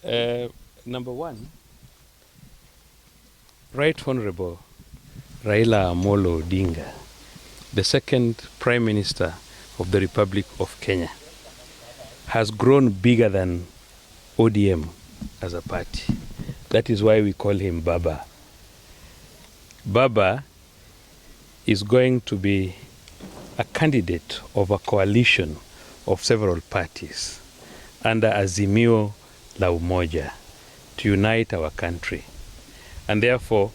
Number one, Right Honorable Raila Amolo Odinga, the second Prime Minister of the Republic of Kenya, has grown bigger than ODM as a party. That is why we call him Baba. Baba is going to be a candidate of a coalition of several parties under Azimio la Umoja to unite our country. And therefore,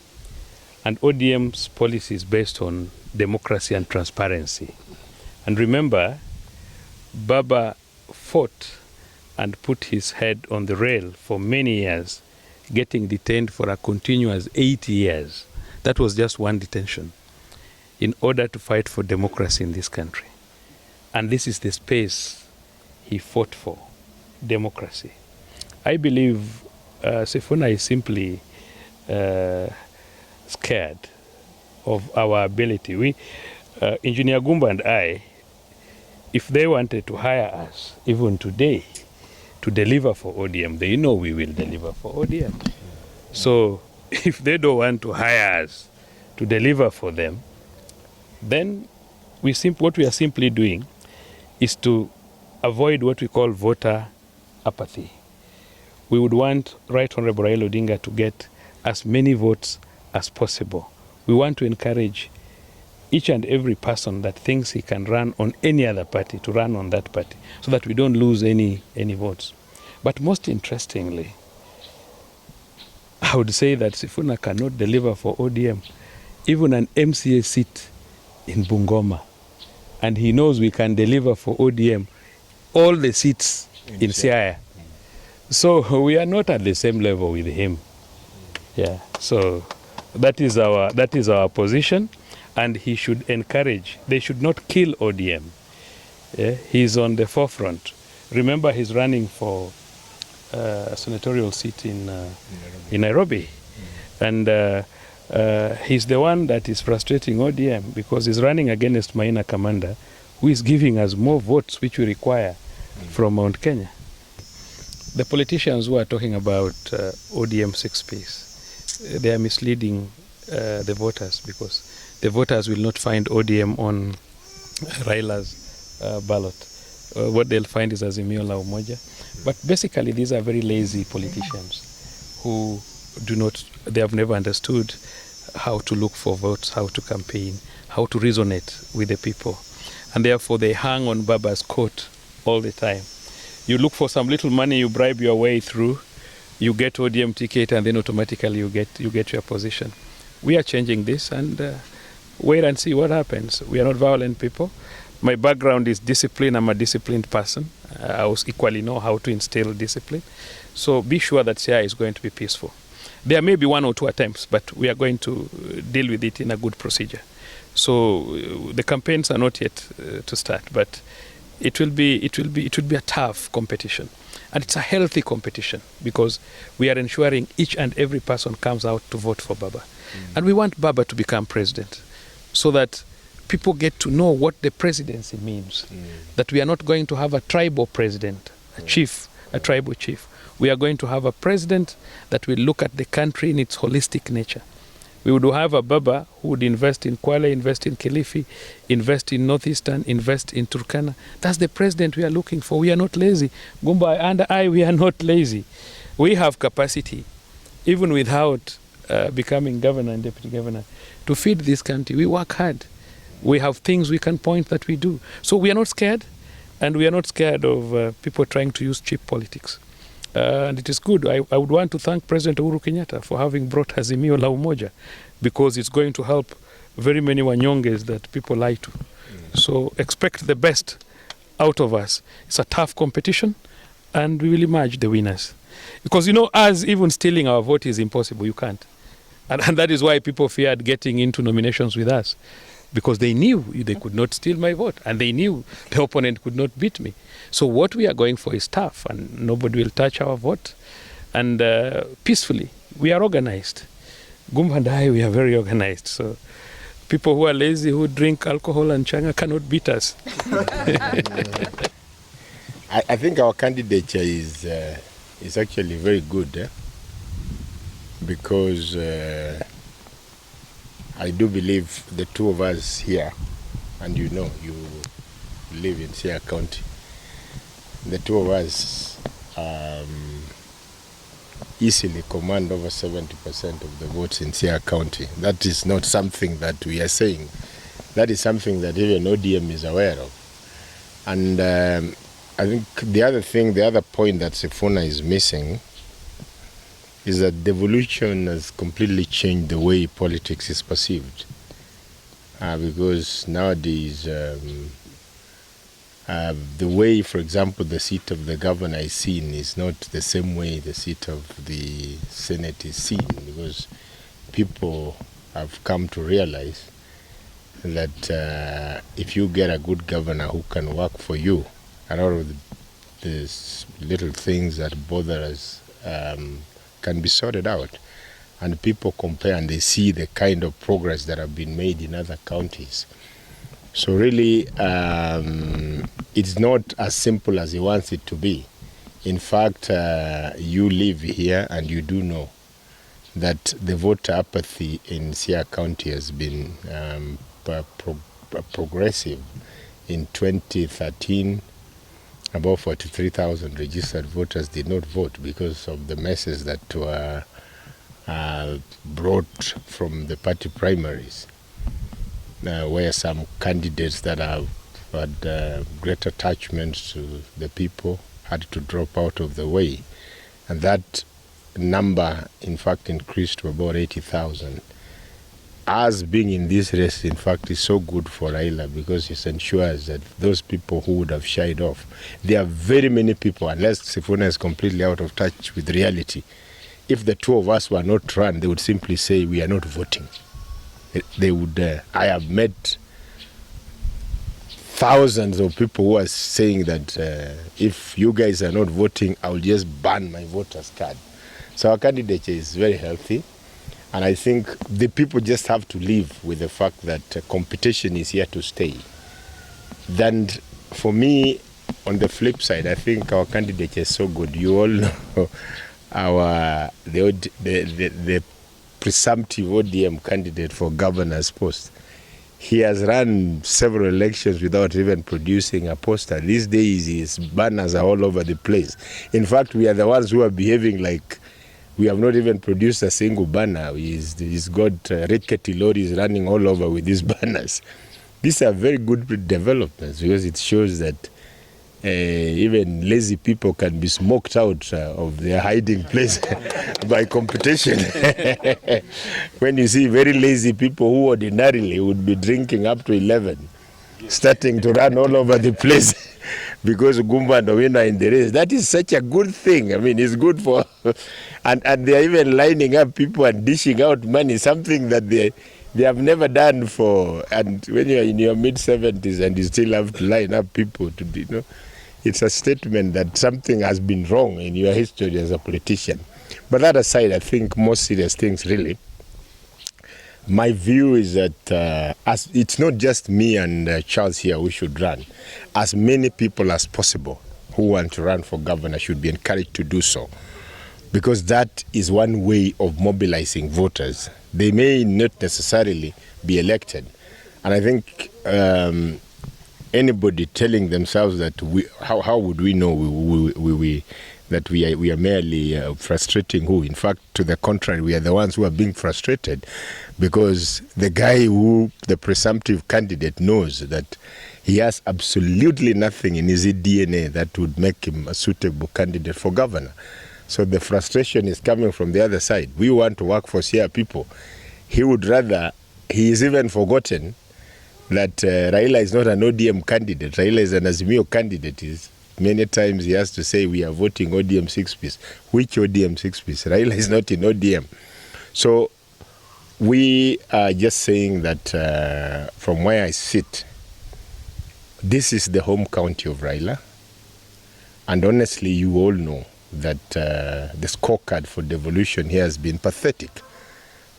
and ODM's policy is based on democracy and transparency. And remember, Baba fought and put his head on the rail for many years, getting detained for a continuous 8 years. That was just one detention, in order to fight for democracy in this country. And this is the space he fought for, democracy. I believe Sifuna is simply scared of our ability. We, Engineer Gumbo and I, if they wanted to hire us, even today, to deliver for ODM, they know we will deliver for ODM. So if they don't want to hire us to deliver for them, then what we are simply doing is to avoid what we call voter apathy. We would want Right Honorable Raila Odinga to get as many votes as possible. We want to encourage each and every person that thinks he can run on any other party to run on that party, so that we don't lose any votes. But most interestingly, I would say that Sifuna cannot deliver for ODM even an MCA seat in Bungoma. And he knows we can deliver for ODM all the seats in Siaya. So we are not at the same level with him. Yeah. So that is our position, and he should encourage. They should not kill ODM. Yeah? He's on the forefront. Remember, he's running for a senatorial seat in Nairobi. And he's the one that is frustrating ODM, because he's running against Maina Commander, who is giving us more votes which we require from Mount Kenya. The politicians who are talking about ODM 6Ps, they are misleading the voters, because the voters will not find ODM on Raila'S ballot. What they'll find is Azimio la Umoja. But basically, these are very lazy politicians who they have never understood how to look for votes, how to campaign, how to resonate with the people. And therefore, they hang on Baba's coat all the time. You look for some little money, you bribe your way through, you get ODM ticket, and then automatically you get your position. We are changing this, and wait and see what happens. We are not violent people. My background is discipline. I'm a disciplined person. I also equally know how to instill discipline. So be sure that Siaya is going to be peaceful. There may be one or two attempts, but we are going to deal with it in a good procedure. So the campaigns are not yet to start, but it will be a tough competition, and it's a healthy competition, because we are ensuring each and every person comes out to vote for Baba. And we want Baba to become president, so that people get to know what the presidency means. That we are not going to have a tribal president, a tribal chief. We are going to have a president that will look at the country in its holistic nature. We would have a Baba who would invest in Kwale, invest in Kilifi, invest in Northeastern, invest in Turkana. That's the president we are looking for. We are not lazy. Gumbo and I, we are not lazy. We have capacity, even without becoming governor and deputy governor, to feed this country. We work hard. We have things we can point that we do. So we are not scared, and we are not scared of people trying to use cheap politics. And it is good. I would want to thank President Uhuru Kenyatta for having brought Azimio la Umoja, because it's going to help very many Wanyonges that people lie to. So expect the best out of us. It's a tough competition, and we will emerge the winners. Because, us even stealing our vote is impossible. You can't. And that is why people feared getting into nominations with us, because they knew they could not steal my vote, and they knew the opponent could not beat me. So what we are going for is tough, and nobody will touch our vote. And peacefully, we are organized. Gumbo and I, we are very organized. So people who are lazy, who drink alcohol and changa, cannot beat us. I think our candidature is is actually very good, because I do believe the two of us here, and you live in Siaya County, the two of us easily command over 70% of the votes in Siaya County. That is not something that we are saying. That is something that even ODM is aware of. And I think the other point that Sifuna is missing is that devolution has completely changed the way politics is perceived. Because nowadays, the way, for example, the seat of the governor is seen is not the same way the seat of the Senate is seen, because people have come to realize that if you get a good governor who can work for you, a lot of these little things that bother us can be sorted out. And people compare and they see the kind of progress that have been made in other counties. So really, it's not as simple as he wants it to be. In fact, you live here and you do know that the voter apathy in Siaya County has been progressive. In 2013, about 43,000 registered voters did not vote because of the messes that were brought from the party primaries, where some candidates that have had great attachments to the people had to drop out of the way. And that number, in fact, increased to about 80,000. Us being in this race, in fact, is so good for Raila, because it ensures that those people who would have shied off, there are very many people, unless Sifuna is completely out of touch with reality. If the two of us were not run, they would simply say, we are not voting. They would, I have met thousands of people who are saying that if you guys are not voting, I will just ban my voter's card. So our candidature is very healthy. And I think the people just have to live with the fact that competition is here to stay. Then for me, on the flip side, I think our candidature is so good. You all know the presumptive ODM candidate for governor's post. He has run several elections without even producing a poster. These days, his banners are all over the place. In fact, we are the ones who are behaving like we have not even produced a single banner. He's got rickety lorries running all over with these banners. These are very good developments, because it shows that even lazy people can be smoked out of their hiding place by competition. When you see very lazy people who ordinarily would be drinking up to 11, starting to run all over the place because Gumbo and Owino are in the race. That is such a good thing. I mean, it's good for... and they are even lining up people and dishing out money, something that they have never done for... And when you are in your mid-70s and you still have to line up people to do, it's a statement that something has been wrong in your history as a politician. But that aside, I think more serious things really. My view is that as it's not just me and Charles here who should run. As many people as possible who want to run for governor should be encouraged to do so, because that is one way of mobilizing voters. They may not necessarily be elected. And I think anybody telling themselves that how would we know that we are merely frustrating who? In fact, to the contrary, we are the ones who are being frustrated, because the guy the presumptive candidate, knows that he has absolutely nothing in his DNA that would make him a suitable candidate for governor. So the frustration is coming from the other side. We want to work for Siaya people. He would rather, he is even forgotten that Raila is not an ODM candidate. Raila is an Azimio candidate. Many times he has to say, we are voting ODM 6-piece. Which ODM 6-piece? Raila is not in ODM. So we are just saying that from where I sit, this is the home county of Raila. And honestly, you all know that the scorecard for devolution here has been pathetic.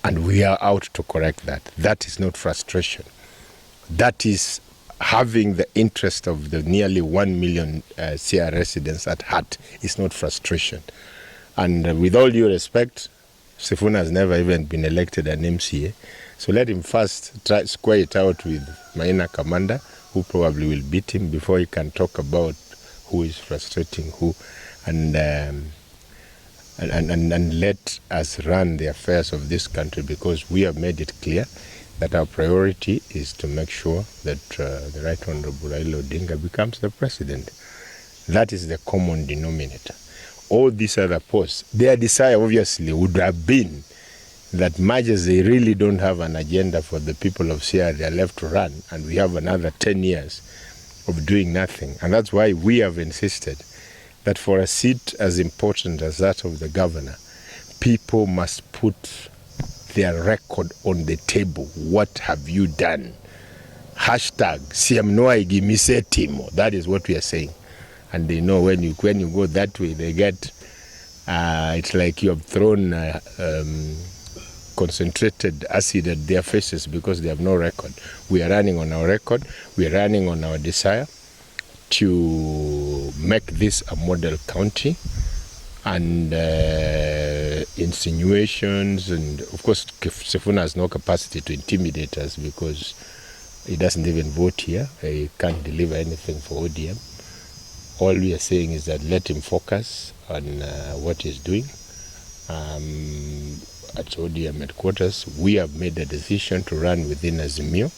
And we are out to correct that. That is not frustration. That is having the interest of the nearly 1 million Siaya residents at heart. Is not frustration. And with all due respect, Sifuna has never even been elected an MCA. So let him first try to square it out with Maina Commander, who probably will beat him before he can talk about who is frustrating who. And let us run the affairs of this country, because we have made it clear that our priority is to make sure that the Right Honorable Raila Odinga becomes the president. That is the common denominator. All these other posts, their desire obviously would have been that much as they really don't have an agenda for the people of Siaya, they are left to run, and we have another 10 years of doing nothing. And that's why we have insisted that for a seat as important as that of the governor, people must put their record on the table. What have you done? Hashtag #siamnoaigimise. That is what we are saying. And they know when you go that way, they get, it's like you have thrown concentrated acid at their faces, because they have no record. We are running on our record. We are running on our desire to make this a model county. And insinuations, and of course Sifuna has no capacity to intimidate us, because he doesn't even vote here. He can't deliver anything for ODM. All we are saying is that let him focus on what he's doing. At ODM headquarters, we have made a decision to run within Azimio,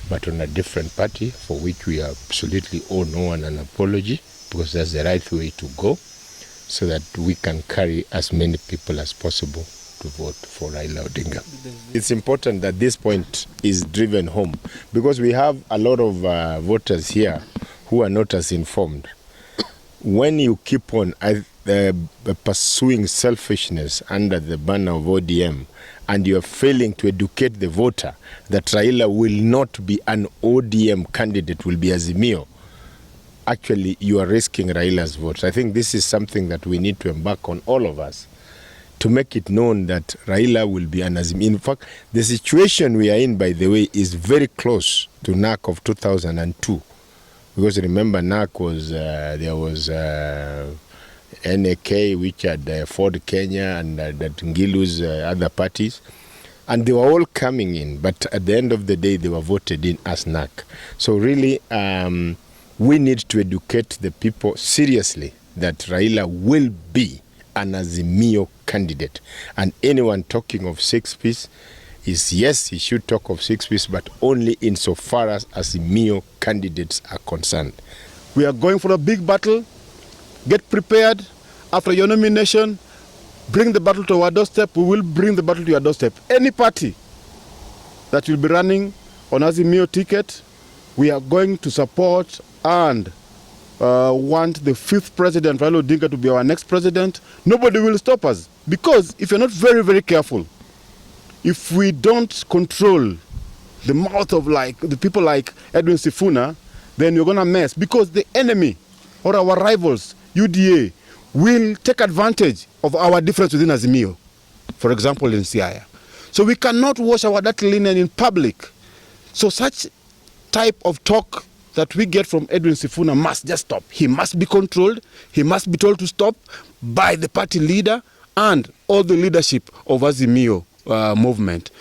but on a different party, for which we absolutely owe no one an apology, because that's the right way to go, so that we can carry as many people as possible to vote for Raila Odinga. It's important that this point is driven home, because we have a lot of voters here who are not as informed. When you keep on pursuing selfishness under the banner of ODM, and you are failing to educate the voter that Raila will not be an ODM candidate, will be Azimio, actually you are risking Raila's vote. I think this is something that we need to embark on, all of us, to make it known that Raila will be an Azimio. In fact, the situation we are in, by the way, is very close to NAC of 2002. Because remember, NAC was, there was NAK, which had Ford Kenya, and that Ngilu's other parties. And they were all coming in, but at the end of the day, they were voted in as NAC. So really, we need to educate the people seriously that Raila will be an Azimio candidate. And anyone talking of 6-piece is, yes, he should talk of 6-piece, but only insofar as Azimio candidates are concerned. We are going for a big battle. Get prepared. After your nomination, bring the battle to our doorstep. We will bring the battle to your doorstep. Any party that will be running on Azimio ticket, we are going to support and want the 5th president, Raila Odinga, to be our next president. Nobody will stop us, because if you're not very, very careful, if we don't control the mouth of the people like Edwin Sifuna, then you're going to mess, because the enemy or our rivals, UDA, will take advantage of our difference within Azimio, for example, in Siaya. So we cannot wash our dirty linen in public. So such type of talk that we get from Edwin Sifuna must just stop. He must be controlled. He must be told to stop by the party leader and all the leadership of Azimio movement.